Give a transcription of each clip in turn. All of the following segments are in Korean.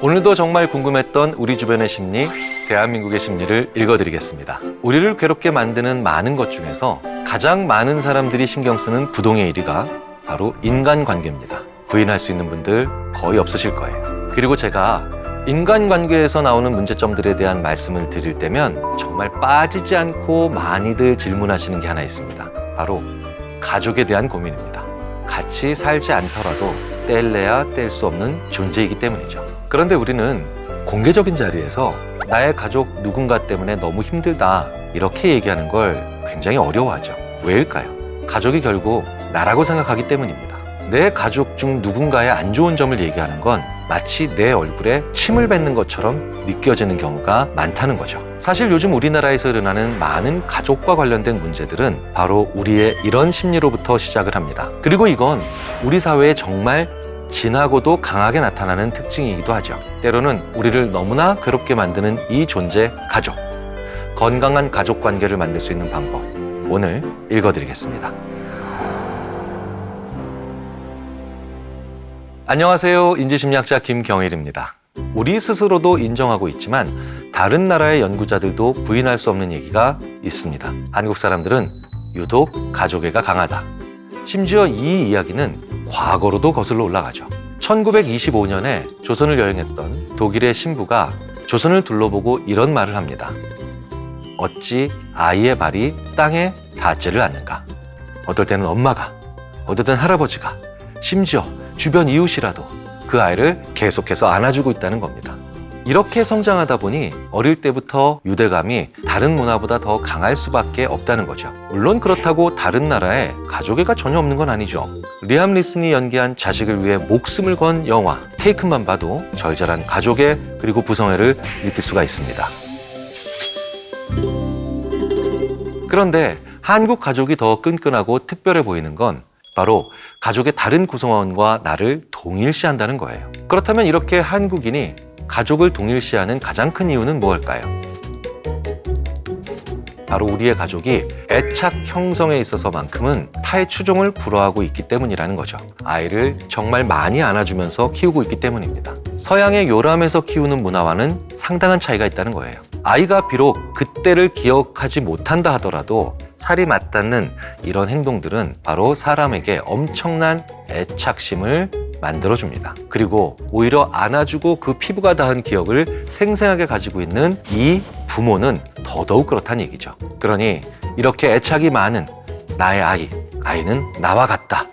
오늘도 정말 궁금했던 우리 주변의 심리, 대한민국의 심리를 읽어드리겠습니다. 우리를 괴롭게 만드는 많은 것 중에서 가장 많은 사람들이 신경 쓰는 부동의 1위가 바로 인간관계입니다. 부인할 수 있는 분들 거의 없으실 거예요. 그리고 제가 인간관계에서 나오는 문제점들에 대한 말씀을 드릴 때면 정말 빠지지 않고 많이들 질문하시는 게 하나 있습니다. 바로 가족에 대한 고민입니다. 같이 살지 않더라도 뗄래야 뗄 수 없는 존재이기 때문이죠. 그런데 우리는 공개적인 자리에서 나의 가족 누군가 때문에 너무 힘들다 이렇게 얘기하는 걸 굉장히 어려워하죠. 왜일까요? 가족이 결국 나라고 생각하기 때문입니다. 내 가족 중 누군가의 안 좋은 점을 얘기하는 건 마치 내 얼굴에 침을 뱉는 것처럼 느껴지는 경우가 많다는 거죠. 사실 요즘 우리나라에서 일어나는 많은 가족과 관련된 문제들은 바로 우리의 이런 심리로부터 시작을 합니다. 그리고 이건 우리 사회에 정말 진하고도 강하게 나타나는 특징이기도 하죠. 때로는 우리를 너무나 괴롭게 만드는 이 존재, 가족. 건강한 가족 관계를 만들 수 있는 방법, 오늘 읽어드리겠습니다. 안녕하세요. 인지심리학자 김경일입니다. 우리 스스로도 인정하고 있지만 다른 나라의 연구자들도 부인할 수 없는 얘기가 있습니다. 한국 사람들은 유독 가족애가 강하다. 심지어 이 이야기는 과거로도 거슬러 올라가죠. 1925년에 조선을 여행했던 독일의 신부가 조선을 둘러보고 이런 말을 합니다. 어찌 아이의 발이 땅에 닿지를 않는가. 어떨 때는 엄마가, 어떨 때는 할아버지가, 심지어 주변 이웃이라도 그 아이를 계속해서 안아주고 있다는 겁니다. 이렇게 성장하다 보니 어릴 때부터 유대감이 다른 문화보다 더 강할 수밖에 없다는 거죠. 물론 그렇다고 다른 나라에 가족애가 전혀 없는 건 아니죠. 리암 리슨이 연기한 자식을 위해 목숨을 건 영화 테이큰만 봐도 절절한 가족애 그리고 부성애를 느낄 수가 있습니다. 그런데 한국 가족이 더 끈끈하고 특별해 보이는 건 바로 가족의 다른 구성원과 나를 동일시한다는 거예요. 그렇다면 이렇게 한국인이 가족을 동일시하는 가장 큰 이유는 무엇일까요? 바로 우리의 가족이 애착 형성에 있어서만큼은 타의 추종을 불허하고 있기 때문이라는 거죠. 아이를 정말 많이 안아주면서 키우고 있기 때문입니다. 서양의 요람에서 키우는 문화와는 상당한 차이가 있다는 거예요. 아이가 비록 그때를 기억하지 못한다 하더라도 살이 맞닿는 이런 행동들은 바로 사람에게 엄청난 애착심을 만들어줍니다. 그리고 오히려 안아주고 그 피부가 닿은 기억을 생생하게 가지고 있는 이 부모는 더더욱 그렇다는 얘기죠. 그러니 이렇게 애착이 많은 나의 아이는 나와 같다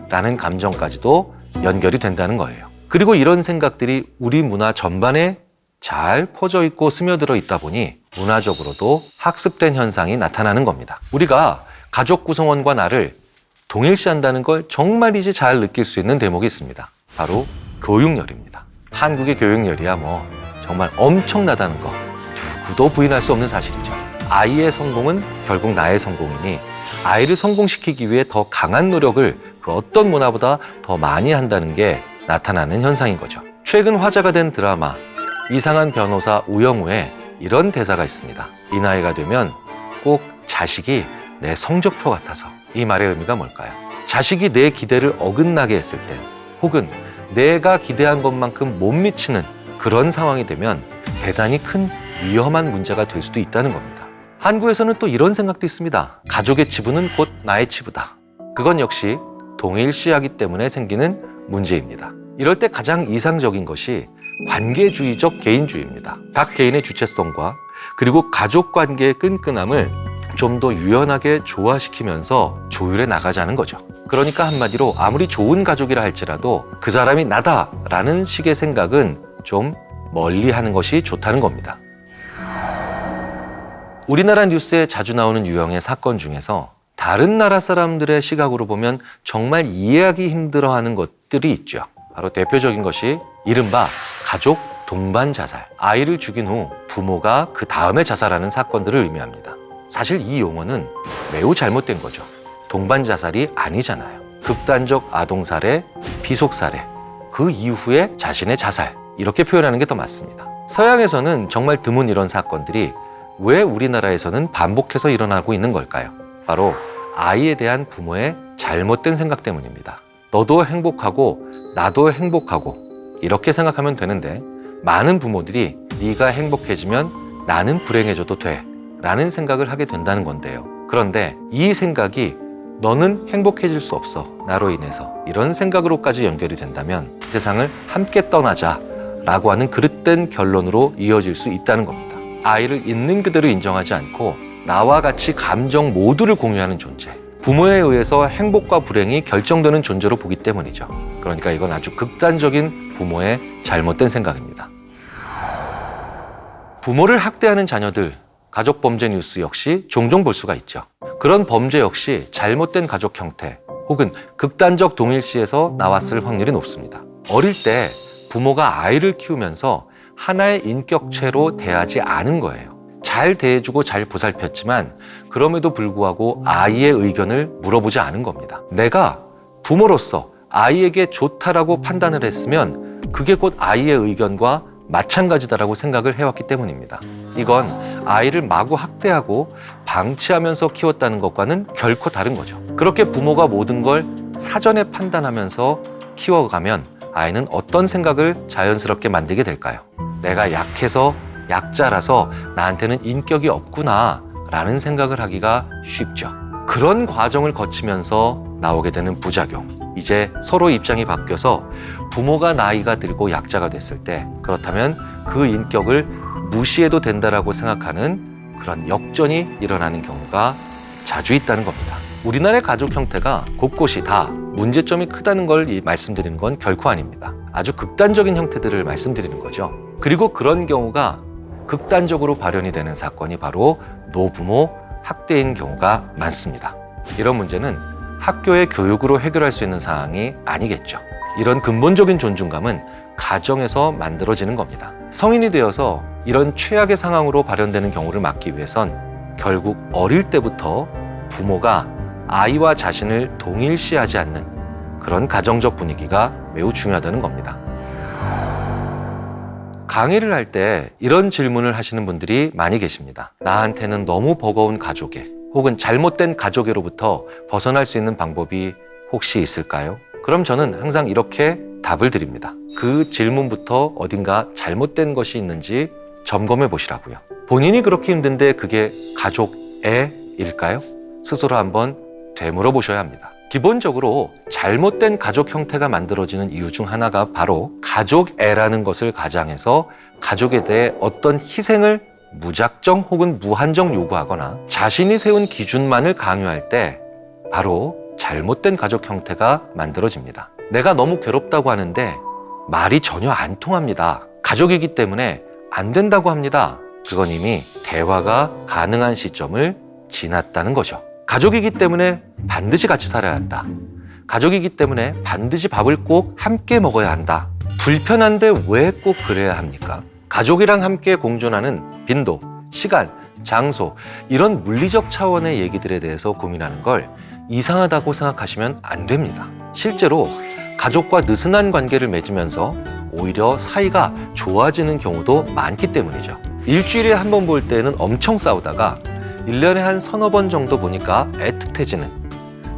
라는 감정까지도 연결이 된다는 거예요. 그리고 이런 생각들이 우리 문화 전반에 잘 퍼져 있고 스며들어 있다 보니 문화적으로도 학습된 현상이 나타나는 겁니다. 우리가 가족 구성원과 나를 동일시한다는 걸 정말이지 잘 느낄 수 있는 대목이 있습니다. 바로 교육열입니다. 한국의 교육열이야 정말 엄청나다는 거 누구도 부인할 수 없는 사실이죠. 아이의 성공은 결국 나의 성공이니 아이를 성공시키기 위해 더 강한 노력을 그 어떤 문화보다 더 많이 한다는 게 나타나는 현상인 거죠. 최근 화제가 된 드라마 이상한 변호사 우영우에 이런 대사가 있습니다. 이 나이가 되면 꼭 자식이 내 성적표 같아서. 이 말의 의미가 뭘까요? 자식이 내 기대를 어긋나게 했을 때 혹은 내가 기대한 것만큼 못 미치는 그런 상황이 되면 대단히 큰 위험한 문제가 될 수도 있다는 겁니다. 한국에서는 또 이런 생각도 있습니다. 가족의 치부는 곧 나의 치부다. 그건 역시 동일시하기 때문에 생기는 문제입니다. 이럴 때 가장 이상적인 것이 관계주의적 개인주의입니다. 각 개인의 주체성과 그리고 가족 관계의 끈끈함을 좀 더 유연하게 조화시키면서 조율해 나가자는 거죠. 그러니까 한마디로 아무리 좋은 가족이라 할지라도 그 사람이 나다라는 식의 생각은 좀 멀리 하는 것이 좋다는 겁니다. 우리나라 뉴스에 자주 나오는 유형의 사건 중에서 다른 나라 사람들의 시각으로 보면 정말 이해하기 힘들어하는 것들이 있죠. 바로 대표적인 것이 이른바 가족 동반 자살. 아이를 죽인 후 부모가 그 다음에 자살하는 사건들을 의미합니다. 사실 이 용어는 매우 잘못된 거죠. 동반 자살이 아니잖아요. 극단적 아동살해, 비속살해, 그 이후에 자신의 자살 이렇게 표현하는 게 더 맞습니다. 서양에서는 정말 드문 이런 사건들이 왜 우리나라에서는 반복해서 일어나고 있는 걸까요? 바로 아이에 대한 부모의 잘못된 생각 때문입니다. 너도 행복하고 나도 행복하고 이렇게 생각하면 되는데 많은 부모들이 네가 행복해지면 나는 불행해져도 돼 라는 생각을 하게 된다는 건데요. 그런데 이 생각이 너는 행복해질 수 없어 나로 인해서 이런 생각으로까지 연결이 된다면 이 세상을 함께 떠나자 라고 하는 그릇된 결론으로 이어질 수 있다는 겁니다. 아이를 있는 그대로 인정하지 않고 나와 같이 감정 모두를 공유하는 존재, 부모에 의해서 행복과 불행이 결정되는 존재로 보기 때문이죠. 그러니까 이건 아주 극단적인 부모의 잘못된 생각입니다. 부모를 학대하는 자녀들, 가족 범죄 뉴스 역시 종종 볼 수가 있죠. 그런 범죄 역시 잘못된 가족 형태 혹은 극단적 동일시에서 나왔을 확률이 높습니다. 어릴 때 부모가 아이를 키우면서 하나의 인격체로 대하지 않은 거예요. 잘 대해주고 잘 보살폈지만 그럼에도 불구하고 아이의 의견을 물어보지 않은 겁니다. 내가 부모로서 아이에게 좋다라고 판단을 했으면 그게 곧 아이의 의견과 마찬가지다라고 생각을 해왔기 때문입니다. 이건 아이를 마구 학대하고 방치하면서 키웠다는 것과는 결코 다른 거죠. 그렇게 부모가 모든 걸 사전에 판단하면서 키워가면 아이는 어떤 생각을 자연스럽게 만들게 될까요? 내가 약해서 약자라서 나한테는 인격이 없구나 라는 생각을 하기가 쉽죠. 그런 과정을 거치면서 나오게 되는 부작용. 이제 서로 입장이 바뀌어서 부모가 나이가 들고 약자가 됐을 때 그렇다면 그 인격을 무시해도 된다라고 생각하는 그런 역전이 일어나는 경우가 자주 있다는 겁니다. 우리나라의 가족 형태가 곳곳이 다 문제점이 크다는 걸 말씀드리는 건 결코 아닙니다. 아주 극단적인 형태들을 말씀드리는 거죠. 그리고 그런 경우가 극단적으로 발현이 되는 사건이 바로 노부모 학대인 경우가 많습니다. 이런 문제는 학교의 교육으로 해결할 수 있는 사항이 아니겠죠. 이런 근본적인 존중감은 가정에서 만들어지는 겁니다. 성인이 되어서 이런 최악의 상황으로 발현되는 경우를 막기 위해선 결국 어릴 때부터 부모가 아이와 자신을 동일시하지 않는 그런 가정적 분위기가 매우 중요하다는 겁니다. 강의를 할 때 이런 질문을 하시는 분들이 많이 계십니다. 나한테는 너무 버거운 가족애 혹은 잘못된 가족애로부터 벗어날 수 있는 방법이 혹시 있을까요? 그럼 저는 항상 이렇게 답을 드립니다. 그 질문부터 어딘가 잘못된 것이 있는지 점검해 보시라고요. 본인이 그렇게 힘든데 그게 가족애일까요? 스스로 한번 되물어 보셔야 합니다. 기본적으로 잘못된 가족 형태가 만들어지는 이유 중 하나가 바로 가족애라는 것을 가장해서 가족에 대해 어떤 희생을 무작정 혹은 무한정 요구하거나 자신이 세운 기준만을 강요할 때 바로 잘못된 가족 형태가 만들어집니다. 내가 너무 괴롭다고 하는데 말이 전혀 안 통합니다. 가족이기 때문에 안 된다고 합니다. 그건 이미 대화가 가능한 시점을 지났다는 거죠. 가족이기 때문에 반드시 같이 살아야 한다. 가족이기 때문에 반드시 밥을 꼭 함께 먹어야 한다. 불편한데 왜 꼭 그래야 합니까? 가족이랑 함께 공존하는 빈도, 시간, 장소 이런 물리적 차원의 얘기들에 대해서 고민하는 걸 이상하다고 생각하시면 안 됩니다. 실제로 가족과 느슨한 관계를 맺으면서 오히려 사이가 좋아지는 경우도 많기 때문이죠. 일주일에 한 번 볼 때는 엄청 싸우다가 1년에 한 서너 번 정도 보니까 애틋해지는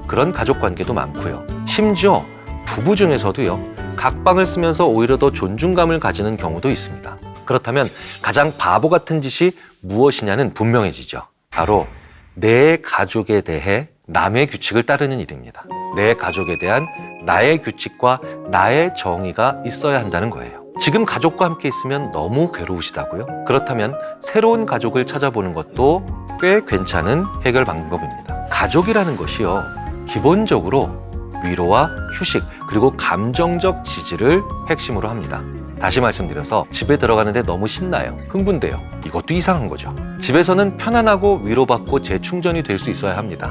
그런 가족 관계도 많고요. 심지어 부부 중에서도요. 각방을 쓰면서 오히려 더 존중감을 가지는 경우도 있습니다. 그렇다면 가장 바보 같은 짓이 무엇이냐는 분명해지죠. 바로 내 가족에 대해 남의 규칙을 따르는 일입니다. 내 가족에 대한 나의 규칙과 나의 정의가 있어야 한다는 거예요. 지금 가족과 함께 있으면 너무 괴로우시다고요? 그렇다면 새로운 가족을 찾아보는 것도 꽤 괜찮은 해결 방법입니다. 가족이라는 것이요. 기본적으로 위로와 휴식 그리고 감정적 지지를 핵심으로 합니다. 다시 말씀드려서 집에 들어가는데 너무 신나요. 흥분돼요. 이것도 이상한 거죠. 집에서는 편안하고 위로받고 재충전이 될 수 있어야 합니다.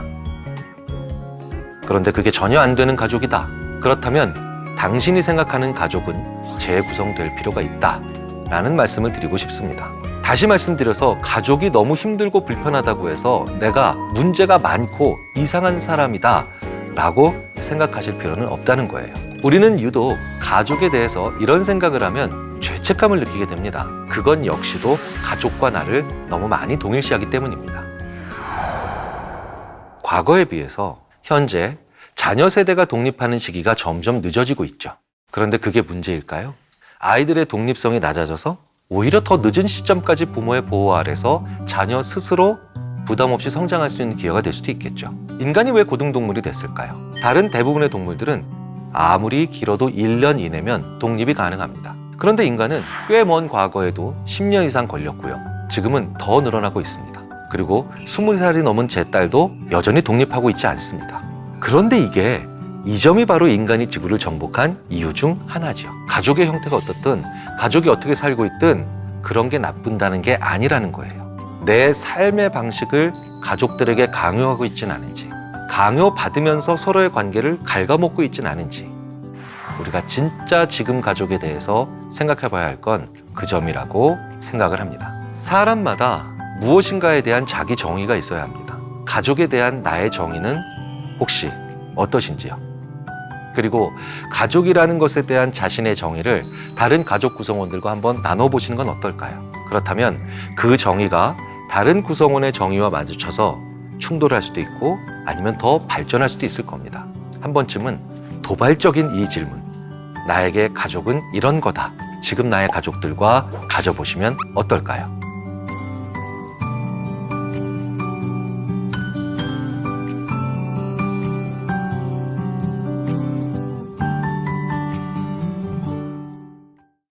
그런데 그게 전혀 안 되는 가족이다. 그렇다면 당신이 생각하는 가족은 재구성될 필요가 있다. 라는 말씀을 드리고 싶습니다. 다시 말씀드려서 가족이 너무 힘들고 불편하다고 해서 내가 문제가 많고 이상한 사람이다. 라고 생각하실 필요는 없다는 거예요. 우리는 유독 가족에 대해서 이런 생각을 하면 죄책감을 느끼게 됩니다. 그건 역시도 가족과 나를 너무 많이 동일시하기 때문입니다. 과거에 비해서 현재 자녀 세대가 독립하는 시기가 점점 늦어지고 있죠. 그런데 그게 문제일까요? 아이들의 독립성이 낮아져서 오히려 더 늦은 시점까지 부모의 보호 아래서 자녀 스스로 부담 없이 성장할 수 있는 기회가 될 수도 있겠죠. 인간이 왜 고등동물이 됐을까요? 다른 대부분의 동물들은 아무리 길어도 1년 이내면 독립이 가능합니다. 그런데 인간은 꽤 먼 과거에도 10년 이상 걸렸고요. 지금은 더 늘어나고 있습니다. 그리고 20살이 넘은 제 딸도 여전히 독립하고 있지 않습니다. 그런데 이게 이 점이 바로 인간이 지구를 정복한 이유 중 하나죠. 가족의 형태가 어떻든 가족이 어떻게 살고 있든 그런 게 나쁜다는 게 아니라는 거예요. 내 삶의 방식을 가족들에게 강요하고 있진 않은지, 강요받으면서 서로의 관계를 갉아먹고 있진 않은지, 우리가 진짜 지금 가족에 대해서 생각해 봐야 할 건 그 점이라고 생각을 합니다. 사람마다 무엇인가에 대한 자기 정의가 있어야 합니다. 가족에 대한 나의 정의는 혹시 어떠신지요? 그리고 가족이라는 것에 대한 자신의 정의를 다른 가족 구성원들과 한번 나눠보시는 건 어떨까요? 그렇다면 그 정의가 다른 구성원의 정의와 마주쳐서 충돌할 수도 있고 아니면 더 발전할 수도 있을 겁니다. 한 번쯤은 도발적인 이 질문, 나에게 가족은 이런 거다. 지금 나의 가족들과 가져보시면 어떨까요?